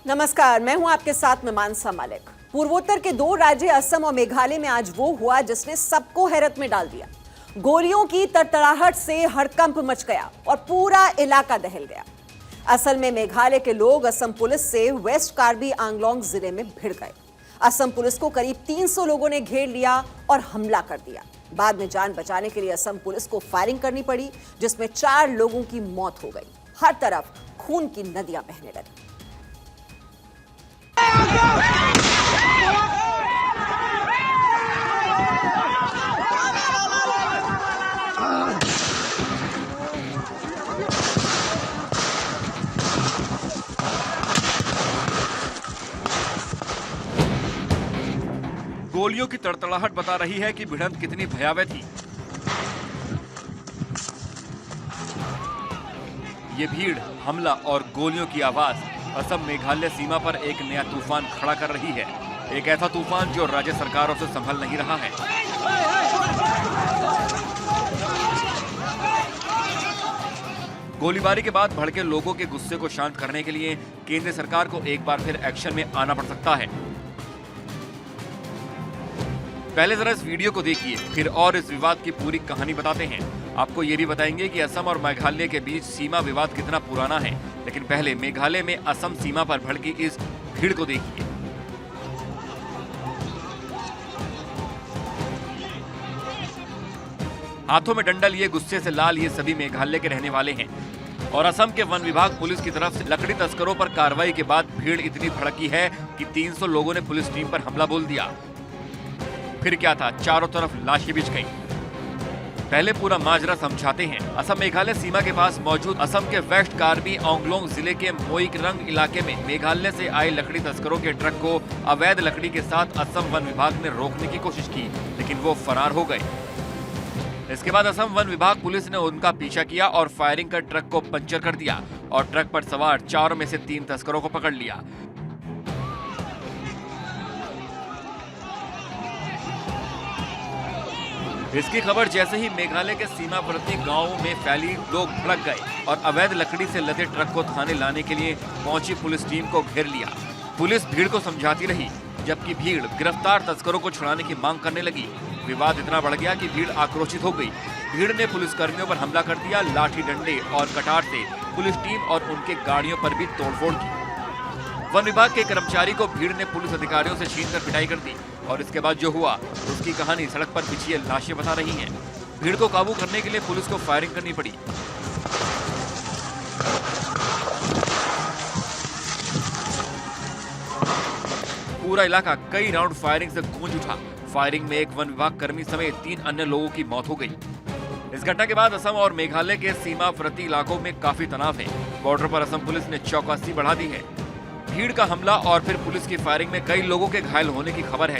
नमस्कार, मैं हूं आपके साथ में मानसा मलिक। पूर्वोत्तर के दो राज्य असम और मेघालय में आज वो हुआ जिसने सबको हैरत में डाल दिया। गोलियों की तड़तड़ाहट से हड़कंप मच गया और पूरा इलाका दहल गया। असल में मेघालय के लोग असम पुलिस से वेस्ट कार्बी आंगलोंग जिले में भिड़ गए। असम पुलिस को करीब 300 लोगों ने घेर लिया और हमला कर दिया। बाद में जान बचाने के लिए असम पुलिस को फायरिंग करनी पड़ी, जिसमें 4 लोगों की मौत हो गई। हर तरफ खून की नदियां बहने लगी। गोलियों की तड़तड़ाहट बता रही है कि भिड़ंत कितनी भयावह थी। ये भीड़, हमला और गोलियों की आवाज असम मेघालय सीमा पर एक नया तूफान खड़ा कर रही है। एक ऐसा तूफान जो राज्य सरकारों से संभल नहीं रहा है। गोलीबारी के बाद भड़के लोगों के गुस्से को शांत करने के लिए केंद्र सरकार को एक बार फिर एक्शन में आना पड़ सकता है। पहले जरा इस वीडियो को देखिए, फिर और इस विवाद की पूरी कहानी बताते हैं। आपको ये भी बताएंगे कि असम और मेघालय के बीच सीमा विवाद कितना पुराना है। लेकिन पहले मेघालय में असम सीमा पर भड़की इस भीड़ को देखिए। हाथों में डंडा लिए, गुस्से से लाल, ये सभी मेघालय के रहने वाले हैं। और असम के वन विभाग पुलिस की तरफ से लकड़ी तस्करों पर कार्रवाई के बाद भीड़ इतनी भड़की है कि 300 लोगों ने पुलिस टीम पर हमला बोल दिया। फिर क्या था, चारों तरफ लाशें बिछ गईं। पहले पूरा माजरा समझाते हैं। असम मेघालय सीमा के पास मौजूद असम के वेस्ट कार्बी आंगलोंग जिले के मोइकरंग इलाके में मेघालय से आए लकड़ी तस्करों के ट्रक को अवैध लकड़ी के साथ असम वन विभाग ने रोकने की कोशिश की, लेकिन वो फरार हो गए। इसके बाद असम वन विभाग पुलिस ने उनका पीछा किया और फायरिंग कर ट्रक को पंचर कर दिया और ट्रक पर सवार 4 में से 3 तस्करों को पकड़ लिया। इसकी खबर जैसे ही मेघालय के सीमावर्ती गांवों में फैली, लोग भड़क गए और अवैध लकड़ी से लदे ट्रक को थाने लाने के लिए पहुंची पुलिस टीम को घेर लिया। पुलिस भीड़ को समझाती रही, जबकि भीड़ गिरफ्तार तस्करों को छुड़ाने की मांग करने लगी। विवाद इतना बढ़ गया कि भीड़ आक्रोशित हो गई। भीड़ ने पुलिसकर्मियों पर हमला कर दिया। लाठी डंडे और कटार से पुलिस टीम और उनके गाड़ियों पर भी तोड़फोड़ की। वन विभाग के कर्मचारी को भीड़ ने पुलिस अधिकारियों से छीनकर पिटाई कर दी और इसके बाद जो हुआ उसकी कहानी सड़क पर बिछी लाशें बता रही हैं। भीड़ को काबू करने के लिए पुलिस को फायरिंग करनी पड़ी। पूरा इलाका कई राउंड फायरिंग से गूंज उठा। फायरिंग में एक वन विभाग कर्मी समेत 3 अन्य लोगों की मौत हो गई। इस घटना के बाद असम और मेघालय के सीमावर्ती इलाकों में काफी तनाव है। बॉर्डर पर असम पुलिस ने चौकसी बढ़ा दी है। भीड़ का हमला और फिर पुलिस की फायरिंग में कई लोगों के घायल होने की खबर है।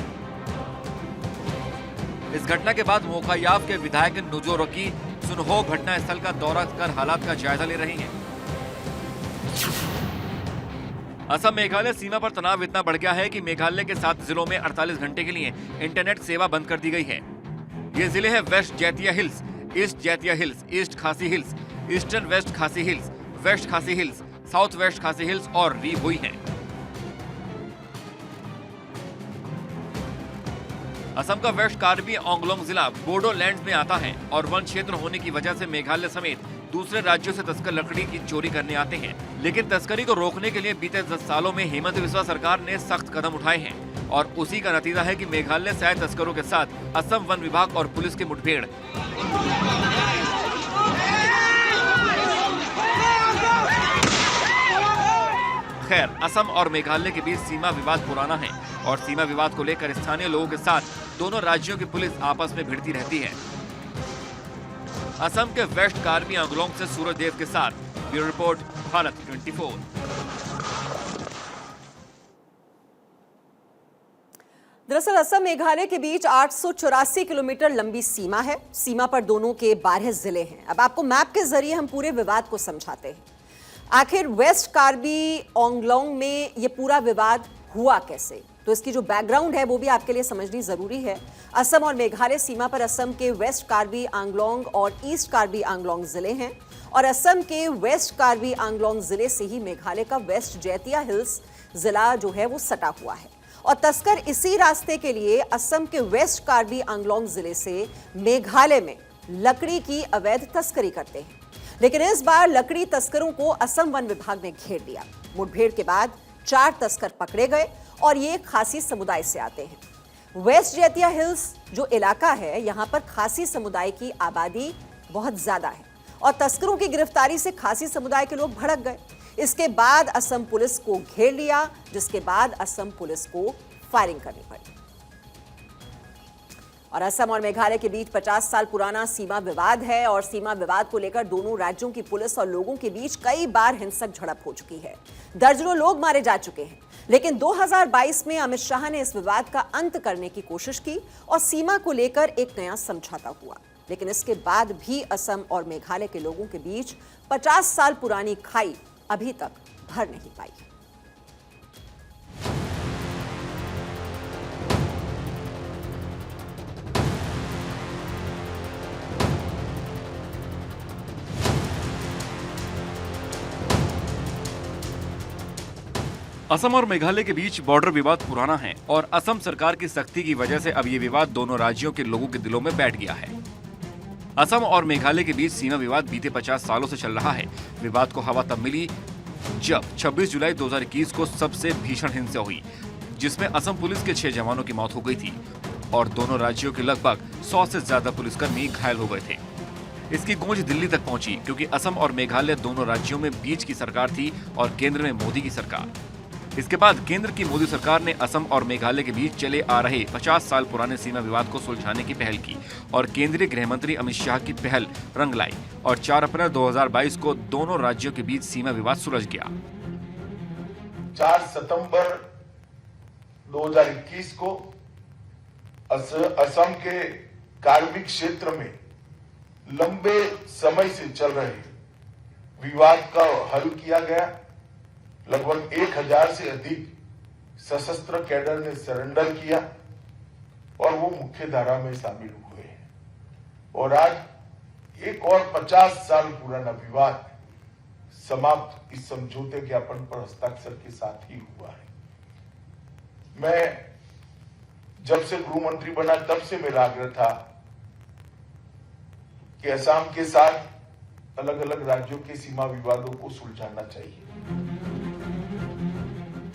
इस घटना के बाद मोकायाव के विधायक नुजोरकी सुनहो घटना स्थल का दौरा कर हालात का जायजा ले रहे हैं। असम मेघालय सीमा पर तनाव इतना बढ़ गया है कि मेघालय के 7 जिलों में 48 घंटे के लिए इंटरनेट सेवा बंद कर दी गई है। ये जिले हैं West Jaintia Hills, East Jaintia Hills, East Khasi Hills, Eastern West Khasi Hills, West Khasi Hills, South West Khasi Hills और री भुई हैं। असम का वेस्ट कार्बी आंगलोंग जिला बोडोलैंड में आता है और वन क्षेत्र होने की वजह से मेघालय समेत दूसरे राज्यों से तस्कर लकड़ी की चोरी करने आते हैं। लेकिन तस्करी को रोकने के लिए बीते 10 सालों में हेमंत बिस्वा सरकार ने सख्त कदम उठाए हैं और उसी का नतीजा है कि मेघालय से आए तस्करों के साथ असम वन विभाग और पुलिस की मुठभेड़। खैर, असम और मेघालय के बीच सीमा विवाद पुराना है और सीमा विवाद को लेकर स्थानीय लोगों के साथ दोनों राज्यों की पुलिस आपस में भिड़ती रहती है। असम के वेस्ट कार्बी आंगलोंग से सूरज देव के साथ ब्यूरो रिपोर्ट, भारत 24। दरअसल असम मेघालय के बीच 884 किलोमीटर लंबी सीमा है। सीमा पर दोनों के 12 जिले हैं। अब आपको मैप के जरिए हम पूरे विवाद को समझाते हैं। आखिर वेस्ट कार्बी आंगलोंग में ये पूरा विवाद हुआ कैसे, तो इसकी जो बैकग्राउंड है वो भी आपके लिए समझनी जरूरी है। असम और मेघालय सीमा पर असम के वेस्ट कार्बी आंगलोंग और ईस्ट कार्बी आंगलोंग जिले हैं और असम के वेस्ट कार्बी आंगलोंग जिले से ही मेघालय का वेस्ट जैतिया हिल्स जिला जो है वो सटा हुआ है और तस्कर इसी रास्ते के लिए असम के वेस्ट कार्बी आंगलोंग जिले से मेघालय में लकड़ी की अवैध तस्करी करते हैं। लेकिन इस बार लकड़ी तस्करों को असम वन विभाग ने घेर लिया। मुठभेड़ के बाद 4 तस्कर पकड़े गए और ये खासी समुदाय से आते हैं। वेस्ट जैतिया हिल्स जो इलाका है, यहां पर खासी समुदाय की आबादी बहुत ज्यादा है और तस्करों की गिरफ्तारी से खासी समुदाय के लोग भड़क गए। इसके बाद असम पुलिस को घेर लिया, जिसके बाद असम पुलिस को फायरिंग करनी पड़ी। और असम और मेघालय के बीच 50 साल पुराना सीमा विवाद है और सीमा विवाद को लेकर दोनों राज्यों की पुलिस और लोगों के बीच कई बार हिंसक झड़प हो चुकी है। दर्जनों लोग मारे जा चुके हैं। लेकिन 2022 में अमित शाह ने इस विवाद का अंत करने की कोशिश की और सीमा को लेकर एक नया समझौता हुआ। लेकिन इसके बाद भी असम और मेघालय के लोगों के बीच 50 साल पुरानी खाई अभी तक भर नहीं पाई। असम और मेघालय के बीच बॉर्डर विवाद पुराना है और असम सरकार की सख्ती की वजह से अब ये विवाद दोनों राज्यों के लोगों के दिलों में बैठ गया है। असम और मेघालय के बीच सीमा विवाद बीते 50 सालों से चल रहा है। विवाद को हवा तब मिली जब 26 जुलाई 2021 को सबसे भीषण हिंसा हुई, जिसमें असम पुलिस के 6 जवानों की मौत हो गई थी और दोनों राज्यों के लगभग 100 से ज्यादा पुलिसकर्मी घायल हो गए थे। इसकी गूंज दिल्ली तक पहुंची क्योंकि असम और मेघालय दोनों राज्यों में बीच की सरकार थी और केंद्र में मोदी की सरकार। इसके बाद केंद्र की मोदी सरकार ने असम और मेघालय के बीच चले आ रहे 50 साल पुराने सीमा विवाद को सुलझाने की पहल की और केंद्रीय गृह मंत्री अमित शाह की पहल रंग लाई और 4 अप्रैल 2022 को दोनों राज्यों के बीच सीमा विवाद सुलझ गया। 4 सितंबर 2021 को असम के कार्बी क्षेत्र में लंबे समय से चल रहे विवाद का हल किया गया। लगभग 1000 से अधिक सशस्त्र कैडर ने सरेंडर किया और वो मुख्य धारा में शामिल हुए हैं और आज एक और 50 साल पुराना विवाद समाप्त इस समझौते ज्ञापन पर हस्ताक्षर के साथ ही हुआ है। मैं जब से गृह मंत्री बना तब से मेरा आग्रह था कि असम के साथ अलग अलग राज्यों के सीमा विवादों को सुलझाना चाहिए।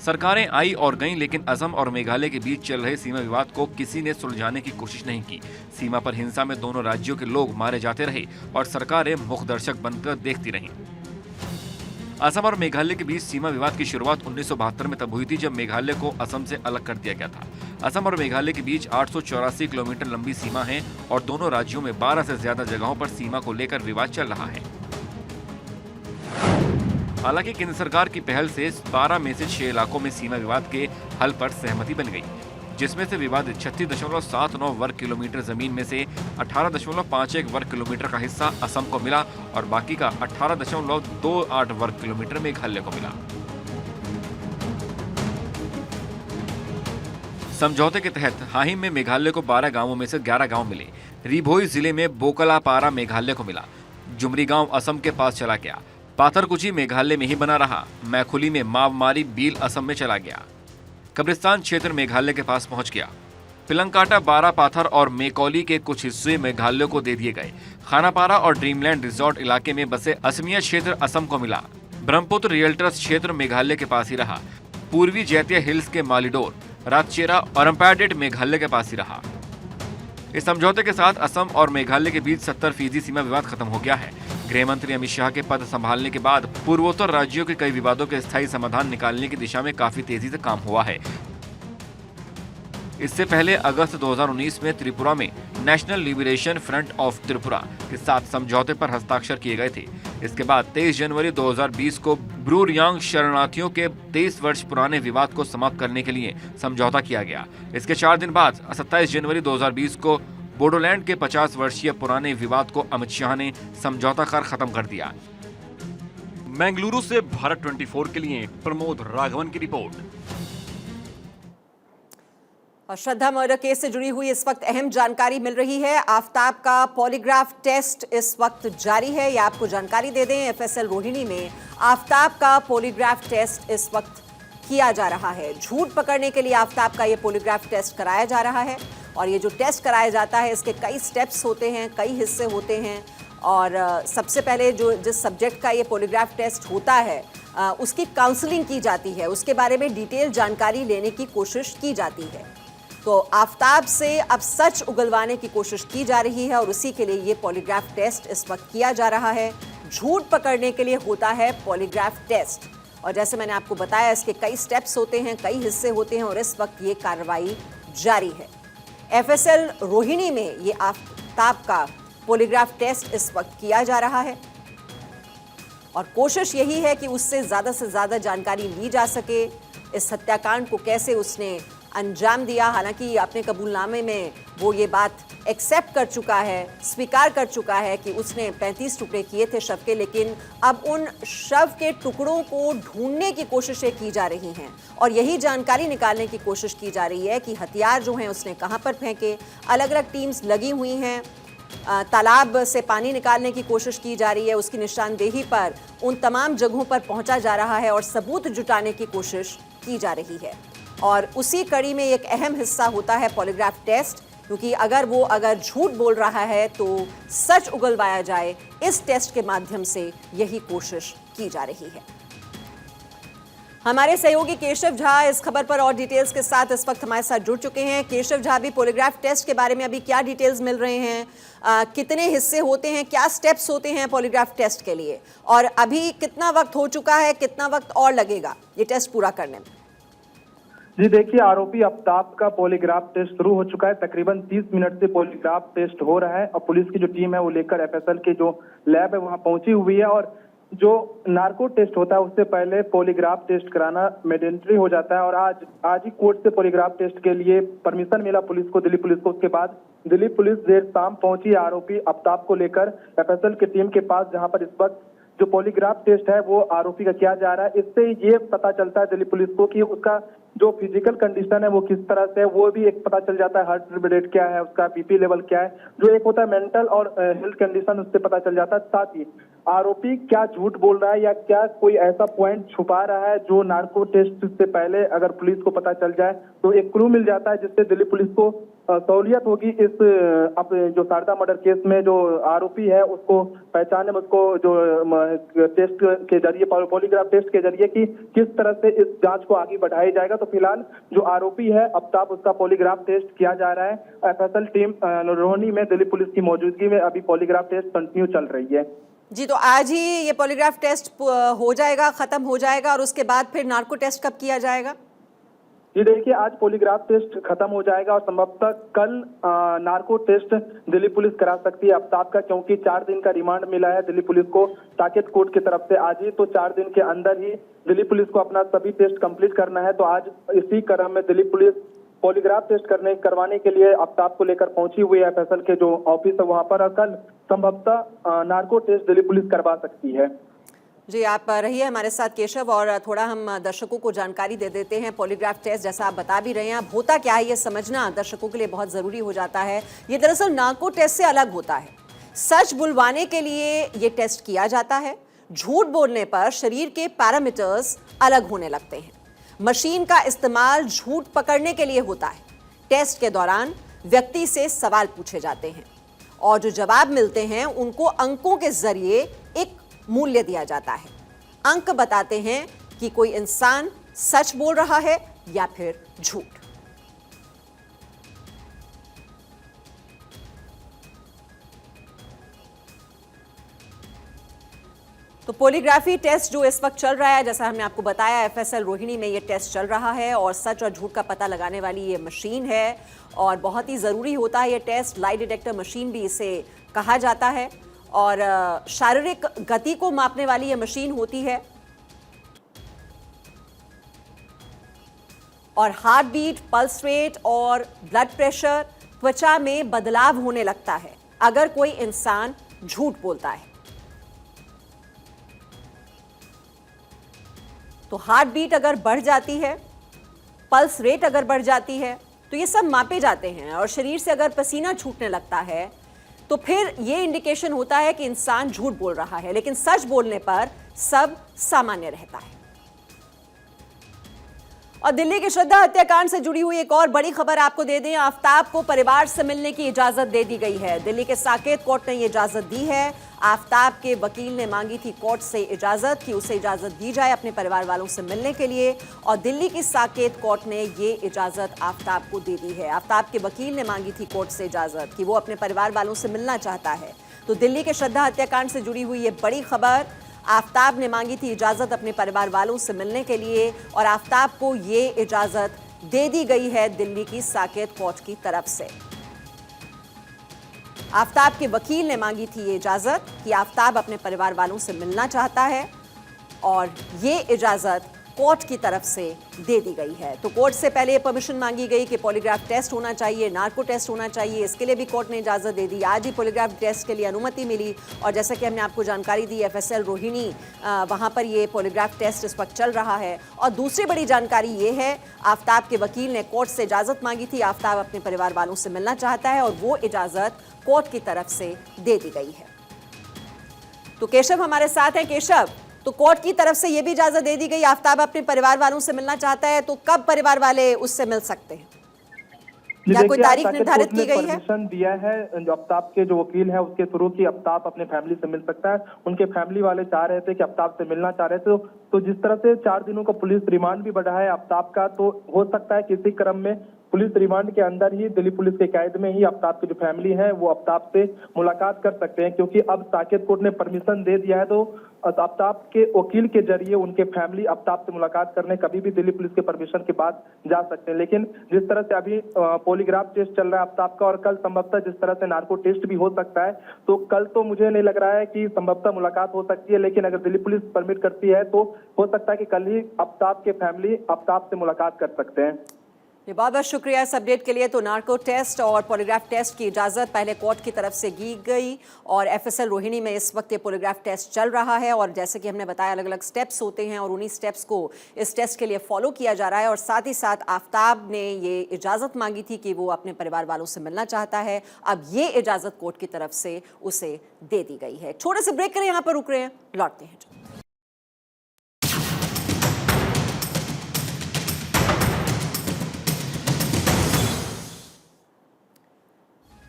सरकारें आई और गईं, लेकिन असम और मेघालय के बीच चल रहे सीमा विवाद को किसी ने सुलझाने की कोशिश नहीं की। सीमा पर हिंसा में दोनों राज्यों के लोग मारे जाते रहे और सरकारें मुखदर्शक बनकर देखती रहीं। असम और मेघालय के बीच सीमा विवाद की शुरुआत 1972 में तब हुई थी जब मेघालय को असम से अलग कर दिया गया था। असम और मेघालय के बीच 884 किलोमीटर लंबी सीमा है और दोनों राज्यों में 12 से ज्यादा जगहों पर सीमा को लेकर विवाद चल रहा है। हालांकि केंद्र सरकार की पहल से 12 में से 6 इलाकों में सीमा विवाद के हल पर सहमति बन गई, जिसमें से विवादित 36.79 वर्ग किलोमीटर जमीन में से 18.51 वर्ग किलोमीटर का हिस्सा असम को मिला और बाकी का 18.28 वर्ग किलोमीटर मेघालय को मिला। समझौते के तहत हाहिम में मेघालय को 12 गांवों में से 11 गांव मिले। रिभोई जिले में बोकलापारा मेघालय को मिला। जुमरी गांव असम के पास चला गया। पाथरकुची मेघालय में ही बना रहा। मैखुली में मावमारी बील असम में चला गया। कब्रिस्तान क्षेत्र मेघालय के पास पहुंच गया। पिलंकाटा, बारा पाथर और मेकौली के कुछ हिस्से मेघालय को दे दिए गए। खानापारा और ड्रीमलैंड रिजॉर्ट इलाके में बसे असमिया क्षेत्र असम को मिला। ब्रह्मपुत्र रियल्टर्स क्षेत्र मेघालय के पास ही रहा। पूर्वी जैतिया हिल्स के मालिडोर, रातचेरा और अम्पायरडेट मेघालय के पास ही रहा। इस समझौते के साथ असम और मेघालय के बीच 70% सीमा विवाद खत्म हो गया है। गृह मंत्री अमित शाह के पद संभालने के बाद पूर्वोत्तर राज्यों के कई विवादों के स्थायी समाधान निकालने की दिशा में काफी तेजी से काम हुआ है। इससे पहले अगस्त 2019 में त्रिपुरा में national liberation front of Tripura के साथ समझौते पर हस्ताक्षर किए गए थे। इसके बाद 23 जनवरी 2020 को ब्रू रियांग शरणार्थियों के 23 वर्ष पुराने विवाद को समाप्त करने के लिए समझौता किया गया। इसके 4 दिन बाद 27 जनवरी 2020 को बोडोलैंड के 50 वर्षीय पुराने विवाद को अमित शाह ने समझौता कर खत्म कर दिया। बेंगलुरु से भारत 24 के लिए प्रमोद राघवन की रिपोर्ट। और श्रद्धा मर्डर केस से जुड़ी हुई इस वक्त अहम जानकारी मिल रही है। आफताब का पॉलीग्राफ टेस्ट इस वक्त जारी है। ये आपको जानकारी दे दें, एफएसएल रोहिणी में आफताब का पॉलीग्राफ टेस्ट इस वक्त किया जा रहा है। झूठ पकड़ने के लिए आफताब का ये पॉलीग्राफ टेस्ट कराया जा रहा है। और ये जो टेस्ट कराया जाता है इसके कई स्टेप्स होते हैं, कई हिस्से होते हैं। और सबसे पहले जिस सब्जेक्ट का ये पॉलीग्राफ टेस्ट होता है उसकी काउंसलिंग की जाती है, उसके बारे में डिटेल जानकारी लेने की कोशिश की जाती है। तो आफताब से अब सच उगलवाने की कोशिश की जा रही है और उसी के लिए ये पॉलीग्राफ टेस्ट इस वक्त किया जा रहा है। झूठ पकड़ने के लिए होता है पॉलीग्राफ टेस्ट और जैसे मैंने आपको बताया इसके कई स्टेप्स होते हैं, कई हिस्से होते हैं और इस वक्त ये कार्रवाई जारी है। एफएसएल रोहिणी में ये आफताब का पॉलीग्राफ टेस्ट इस वक्त किया जा रहा है और कोशिश यही है कि उससे ज़्यादा जानकारी ली जा सके। इस हत्याकांड को कैसे उसने अंजाम दिया, हालांकि अपने कबूलनामे में वो ये बात एक्सेप्ट कर चुका है, स्वीकार कर चुका है कि उसने 35 टुकड़े किए थे शव के, लेकिन अब उन शव के टुकड़ों को ढूंढने की कोशिशें की जा रही हैं और यही जानकारी निकालने की कोशिश की जा रही है कि हथियार जो हैं उसने कहां पर फेंके। अलग अलग टीम्स लगी हुई हैं, तालाब से पानी निकालने की कोशिश की जा रही है, उसकी निशानदेही पर उन तमाम जगहों पर पहुंचा जा रहा है और सबूत जुटाने की कोशिश की जा रही है। और उसी कड़ी में एक अहम हिस्सा होता है पॉलीग्राफ टेस्ट, क्योंकि अगर झूठ बोल रहा है तो सच उगलवाया जाए। इस टेस्ट के माध्यम से यही कोशिश की जा रही है। हमारे सहयोगी केशव झा इस खबर पर और डिटेल्स के साथ इस वक्त हमारे साथ जुड़ चुके हैं। केशव झा, अभी पॉलीग्राफ टेस्ट के बारे में अभी क्या डिटेल्स मिल रहे हैं? कितने हिस्से होते हैं, क्या स्टेप्स होते हैं पॉलीग्राफ टेस्ट के लिए, और अभी कितना वक्त हो चुका है, कितना वक्त और लगेगा ये टेस्ट पूरा करने में? जी देखिए, आरोपी आफताब का पॉलीग्राफ टेस्ट शुरू हो चुका है। तकरीबन 30 मिनट से पॉलीग्राफ टेस्ट हो रहा है और पुलिस की जो टीम है वो लेकर एफएसएल के जो लैब है वहां पहुंची हुई है। और जो नार्को टेस्ट होता है उससे पहले पॉलीग्राफ टेस्ट कराना मैंडेटरी हो जाता है और आज ही कोर्ट से पॉलीग्राफ टेस्ट के लिए परमिशन मिला पुलिस को, दिल्ली पुलिस को। उसके बाद दिल्ली पुलिस देर शाम पहुंची आरोपी आफताब को लेकर एफएसएल की टीम के पास, जहां पर इस वक्त जो पॉलीग्राफ टेस्ट है वो आरोपी का किया जा रहा है। इससे ये पता चलता है दिल्ली पुलिस को कि उसका जो फिजिकल कंडीशन है वो किस तरह से है, वो भी एक पता चल जाता है। हार्ट रेट क्या है, उसका बीपी लेवल क्या है, जो एक होता है मेंटल और हेल्थ कंडीशन, उससे पता चल जाता है। साथ ही आरोपी क्या झूठ बोल रहा है या क्या कोई ऐसा पॉइंट छुपा रहा है जो नार्को टेस्ट से पहले अगर पुलिस को पता चल जाए तो एक क्लू मिल जाता है, जिससे दिल्ली पुलिस को सहूलियत होगी इस जो शारदा मर्डर केस में जो आरोपी है उसको पहचानने में, उसको जो टेस्ट के जरिए, पॉलीग्राफ टेस्ट के जरिए कि किस तरह से इस जांच को आगे बढ़ाया जाएगा। तो फिलहाल जो आरोपी है आफताब, उसका पॉलीग्राफ टेस्ट किया जा रहा है। एफएसएल टीम रोहिणी में दिल्ली पुलिस की मौजूदगी में अभी पॉलीग्राफ टेस्ट कंटिन्यू चल रही है। जी, तो आज ही ये पॉलीग्राफ टेस्ट हो जाएगा, खत्म हो जाएगा, और उसके बाद फिर नार्को टेस्ट कब किया जाएगा? जी देखिए, आज पॉलीग्राफ टेस्ट खत्म हो जाएगा और संभवतः कल नार्को टेस्ट दिल्ली पुलिस करा सकती है आफताब का, क्योंकि 4 दिन का रिमांड मिला है दिल्ली पुलिस को साकेत कोर्ट की तरफ से आज ही। तो 4 दिन के अंदर ही दिल्ली पुलिस को अपना सभी टेस्ट कंप्लीट करना है। तो आज इसी क्रम में दिल्ली पुलिस पॉलीग्राफ टेस्ट करवाने के लिए आफताब को लेकर पहुंची हुई है एफएसएल के जो ऑफिस है वहां पर, और कल संभवतः नार्को टेस्ट दिल्ली पुलिस करवा सकती है। जी, आप रहिए हमारे साथ केशव, और थोड़ा हम दर्शकों को जानकारी दे देते हैं। पॉलीग्राफ टेस्ट जैसा आप बता भी रहे हैं, अब होता क्या है ये समझना दर्शकों के लिए बहुत ज़रूरी हो जाता है। ये दरअसल नार्को टेस्ट से अलग होता है। सच बुलवाने के लिए ये टेस्ट किया जाता है। झूठ बोलने पर शरीर के पैरामीटर्स अलग होने लगते हैं। मशीन का इस्तेमाल झूठ पकड़ने के लिए होता है। टेस्ट के दौरान व्यक्ति से सवाल पूछे जाते हैं और जो जवाब मिलते हैं उनको अंकों के जरिए एक मूल्य दिया जाता है। अंक बताते हैं कि कोई इंसान सच बोल रहा है या फिर झूठ। तो पॉलीग्राफी टेस्ट जो इस वक्त चल रहा है, जैसा हमने आपको बताया, एफएसएल रोहिणी में ये टेस्ट चल रहा है और सच और झूठ का पता लगाने वाली ये मशीन है और बहुत ही ज़रूरी होता है ये टेस्ट। लाई डिटेक्टर मशीन भी इसे कहा जाता है और शारीरिक गति को मापने वाली ये मशीन होती है और हार्ट बीट, पल्स रेट और ब्लड प्रेशर, त्वचा में बदलाव होने लगता है अगर कोई इंसान झूठ बोलता है। तो हार्ट बीट अगर बढ़ जाती है, पल्स रेट अगर बढ़ जाती है, तो ये सब मापे जाते हैं और शरीर से अगर पसीना छूटने लगता है तो फिर ये इंडिकेशन होता है कि इंसान झूठ बोल रहा है, लेकिन सच बोलने पर सब सामान्य रहता है। और दिल्ली के श्रद्धा हत्याकांड से जुड़ी हुई एक और बड़ी खबर आपको दे दें। आफताब को परिवार से मिलने की इजाजत दे दी गई है। दिल्ली के साकेत कोर्ट ने ये इजाजत दी है। आफताब के वकील ने मांगी थी कोर्ट से इजाजत कि उसे इजाजत दी जाए अपने परिवार वालों से मिलने के लिए, और दिल्ली की साकेत कोर्ट ने ये इजाजत आफताब को दे दी है। आफताब के वकील ने मांगी थी कोर्ट से इजाजत कि वो अपने परिवार वालों से मिलना चाहता है। तो दिल्ली के श्रद्धा हत्याकांड से जुड़ी हुई ये बड़ी खबर, आफताब ने मांगी थी इजाजत अपने परिवार वालों से मिलने के लिए और आफताब को ये इजाजत दे दी गई है दिल्ली की साकेत कोर्ट की तरफ से। आफताब के वकील ने मांगी थी ये इजाजत कि आफताब अपने परिवार वालों से मिलना चाहता है और ये इजाजत कोर्ट की तरफ से दे दी गई है। तो कोर्ट से पहले परमिशन मांगी गई कि पॉलीग्राफ टेस्ट होना चाहिए, नार्को टेस्ट होना चाहिए, इसके लिए भी कोर्ट ने इजाजत दे दी। आज ही पॉलीग्राफ टेस्ट के लिए अनुमति मिली और जैसा कि हमने आपको जानकारी दी, FSL रोहिणी वहां पर ये पॉलीग्राफ टेस्ट इस वक्त चल रहा है। और दूसरी बड़ी जानकारी ये है, आफताब के वकील ने कोर्ट से इजाजत मांगी थी, आफताब अपने परिवार वालों से मिलना चाहता है और वो इजाजत कोर्ट की तरफ से दे दी गई है। तो केशव हमारे साथ हैं। केशव, तो कोर्ट की तरफ से यह भी इजाजत दे दी गई, आफताब अपने परिवार वालों से मिलना चाहता है, तो कब परिवार वाले उससे मिल सकते हैं? क्या कोई तारीख निर्धारित की गई है? परमिशन दिया है जो आफताब के जो वकील है उसके थ्रू कि आफताब अपने फैमिली से मिल सकता है। उनके फैमिली वाले चाह रहे थे कि आफताब से मिलना चाह रहे थे, तो जिस तरह से 4 दिनों का पुलिस रिमांड भी बढ़ा है आफताब का, तो हो सकता है किसी क्रम में पुलिस रिमांड के अंदर ही दिल्ली पुलिस के कैद में ही आफताब की जो फैमिली है वो आफताब से मुलाकात कर सकते हैं, क्योंकि अब साकेत कोर्ट ने परमिशन दे दिया है। तो आफताब के वकील के जरिए उनके फैमिली आफताब से मुलाकात करने कभी भी दिल्ली पुलिस के परमिशन के बाद जा सकते हैं। लेकिन जिस तरह से अभी पॉलीग्राफ टेस्ट चल रहा है आफताब का और कल संभवतः जिस तरह से नार्को टेस्ट भी हो सकता है, तो कल तो मुझे नहीं लग रहा है कि संभवतः मुलाकात हो सकती है, लेकिन अगर दिल्ली पुलिस परमिट करती है तो हो सकता है कि कल ही आफताब के फैमिली आफताब से मुलाकात कर सकते हैं। बहुत बहुत शुक्रिया इस अपडेट के लिए। तो नार्को टेस्ट और पॉलीग्राफ टेस्ट की इजाजत पहले कोर्ट की तरफ से दी गई और FSL रोहिणी में इस वक्त ये पॉलीग्राफ टेस्ट चल रहा है और जैसे कि हमने बताया अलग अलग स्टेप्स होते हैं और उन्हीं स्टेप्स को इस टेस्ट के लिए फॉलो किया जा रहा है। और साथ ही साथ आफताब ने ये इजाजत मांगी थी कि वो अपने परिवार वालों से मिलना चाहता है, अब ये इजाजत कोर्ट की तरफ से उसे दे दी गई है। छोटे से ब्रेक करें, यहाँ पर रुक रहे हैं, लौटते हैं।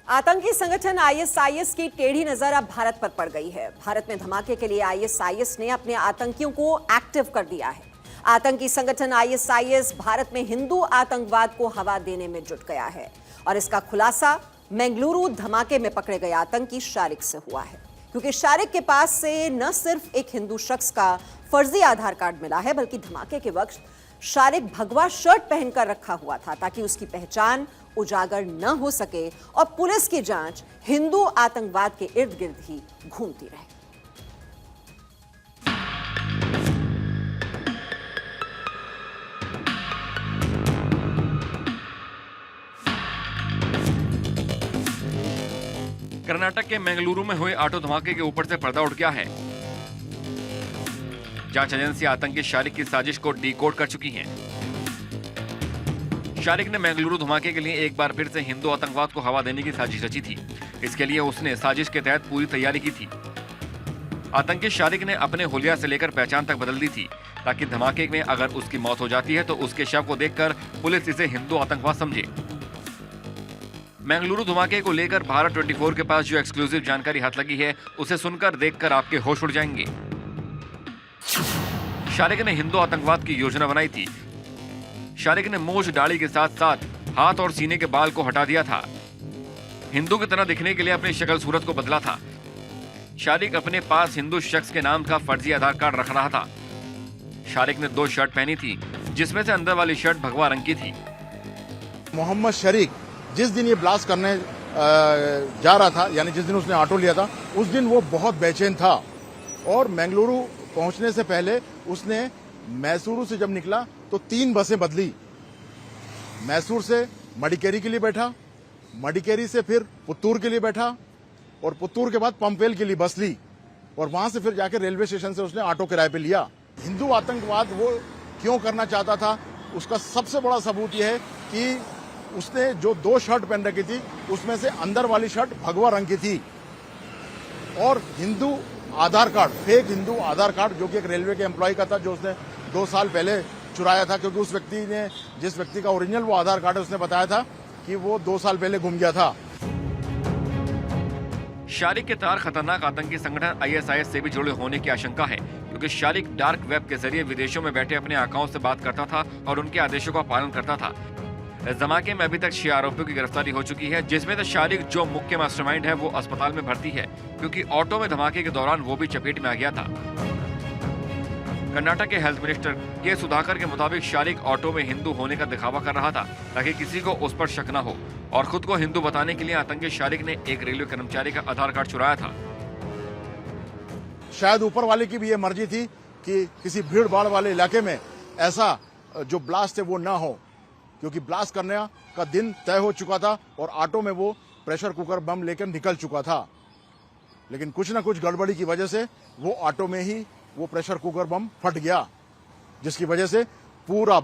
आतंकी संगठन ISIS की टेढ़ी नजर अब भारत पर पड़ गई है। भारत में धमाके के लिए ISIS ने अपने आतंकियों को एक्टिव कर दिया है। आतंकी संगठन ISIS भारत में हिंदू आतंकवाद को हवा देने में जुट गया है और इसका खुलासा बेंगलुरु धमाके में पकड़े गए आतंकी शारिक से हुआ है, क्योंकि शारिक के पास से न सिर्फ एक हिंदू शख्स का फर्जी आधार कार्ड मिला है, बल्कि धमाके के वक्त शारिक भगवा शर्ट पहनकर रखा हुआ था ताकि उसकी पहचान उजागर न हो सके और पुलिस की जांच हिंदू आतंकवाद के इर्द गिर्द ही घूमती रहे। कर्नाटक के बेंगलुरु में हुए ऑटो धमाके के ऊपर से पर्दा उठ गया है। जांच एजेंसी आतंकी शारिक की साजिश को डीकोड कर चुकी है। शारिक ने बेंगलुरु धमाके के लिए एक बार फिर से हिंदू आतंकवाद को हवा देने की साजिश रची थी। इसके लिए उसने साजिश के तहत पूरी तैयारी की थी। आतंकी शारिक ने अपने हुलिया से लेकर पहचान तक बदल दी थी ताकि धमाके में अगर उसकी मौत हो जाती है तो उसके शव को देखकर पुलिस इसे हिंदू आतंकवाद समझे। बेंगलुरु धमाके को लेकर भारत 24 के पास जो एक्सक्लूसिव जानकारी हाथ लगी है उसे सुनकर देखकर आपके होश उड़ जाएंगे। शारिक ने हिंदू आतंकवाद की योजना बनाई थी। शारिक ने मूंछ दाढ़ी के साथ साथ हाथ और सीने के बाल को हटा दिया था। हिंदू की तरह दिखने के लिए अपनी शक्ल सूरत को बदला था। शारिक अपने पास हिंदू शख्स के नाम का फर्जी आधार कार्ड रख रहा था। शारिक ने 2 शर्ट पहनी थी, जिसमें से अंदर वाली शर्ट भगवा रंग की थी। मोहम्मद शरीक जिस दिन ये ब्लास्ट करने जा रहा था, यानी जिस दिन उसने ऑटो लिया था, उस दिन वो बहुत बेचैन था और बेंगलुरु पहुंचने से पहले उसने मैसूरू से जब निकला तो 3 बसें बदली। मैसूर से मडिकेरी के लिए बैठा, मडिकेरी से फिर पुत्तूर के लिए बैठा और पुत्तूर के बाद पंपवेल के लिए बस ली और वहां से फिर जाकर रेलवे स्टेशन से उसने ऑटो किराए पे लिया। हिंदू आतंकवाद वो क्यों करना चाहता था, उसका सबसे बड़ा सबूत यह है कि उसने जो 2 शर्ट पहन रखी थी उसमें से अंदर वाली शर्ट भगवा रंग की थी और हिंदू आधार कार्ड, फेक हिंदू आधार कार्ड जो कि एक रेलवे के एम्प्लॉय का था, जो उसने 2 साल पहले चुराया था, क्योंकि उस व्यक्ति ने, जिस व्यक्ति का ओरिजिनल वो आधार कार्ड है, उसने बताया था कि वो 2 साल पहले गुम गया था। शारिक के तार खतरनाक आतंकी संगठन ISIS से भी जुड़े होने की आशंका है, क्योंकि शारिक डार्क वेब के जरिए विदेशों में बैठे अपने आकाओं से बात करता था और उनके आदेशों का पालन करता था। इस धमाके में अभी तक 6 आरोपियों की गिरफ्तारी हो चुकी है, जिसमें से शारिक, जो मुख्य मास्टरमाइंड है, वो अस्पताल में भर्ती है, क्योंकि ऑटो में धमाके के दौरान वो भी चपेट में आ गया था। कर्नाटक के हेल्थ मिनिस्टर के सुधाकर के मुताबिक शारिक ऑटो में हिंदू होने का दिखावा कर रहा था ताकि किसी को उस पर शक न हो, और खुद को हिंदू बताने के लिए आतंकी शारिक ने एक रेलवे कर्मचारी का आधार कार्ड चुराया था। शायद ऊपर वाले की भी ये मर्जी थी कि किसी भीड़ भाड़ वाले इलाके में ऐसा जो ब्लास्ट है वो ना हो, क्योंकि ब्लास्ट करने का दिन तय हो चुका था और ऑटो में वो प्रेशर कुकर बम लेकर निकल चुका था। लेकिन कुछ ना कुछ गड़बड़ी की वजह से वो ऑटो में ही वो प्रेशर कुकर बम फट गया, जिसकी वजह से पूरा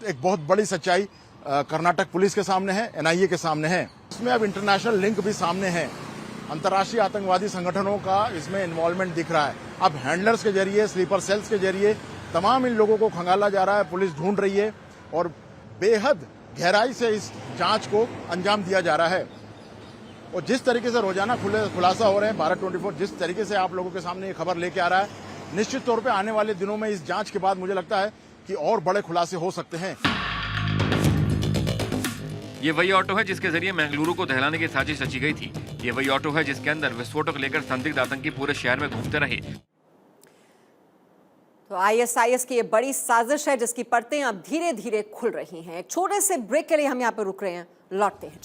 एक बहुत बड़ी सच्चाई कर्नाटक पुलिस के सामने है, NIA के सामने है। इसमें अब इंटरनेशनल लिंक भी सामने है, अंतर्राष्ट्रीय आतंकवादी संगठनों का इसमें इन्वॉल्वमेंट दिख रहा है। अब हैंडलर्स के जरिए, स्लीपर सेल्स के जरिए तमाम इन लोगों को खंगाला जा रहा है, पुलिस ढूंढ रही है और बेहद गहराई से इस जांच को अंजाम दिया जा रहा है। और जिस तरीके से रोजाना खुलासा हो रहे हैं, भारत 24 जिस तरीके से आप लोगों के सामने ये खबर लेके आ रहा है, निश्चित तौर पे आने वाले दिनों में इस जांच के बाद मुझे लगता है कि और बड़े खुलासे हो सकते हैं। ये वही ऑटो है जिसके जरिए मंगलुरु को दहलाने की साजिश रची गई थी। ये वही ऑटो है जिसके अंदर विस्फोटक लेकर संदिग्ध आतंकी पूरे शहर में घूमते रहे। तो ISIS की ये बड़ी साजिश है जिसकी परतें अब धीरे धीरे खुल रही हैं। एक छोटे से ब्रेक के लिए हम यहाँ पर रुक रहे हैं, लौटते हैं।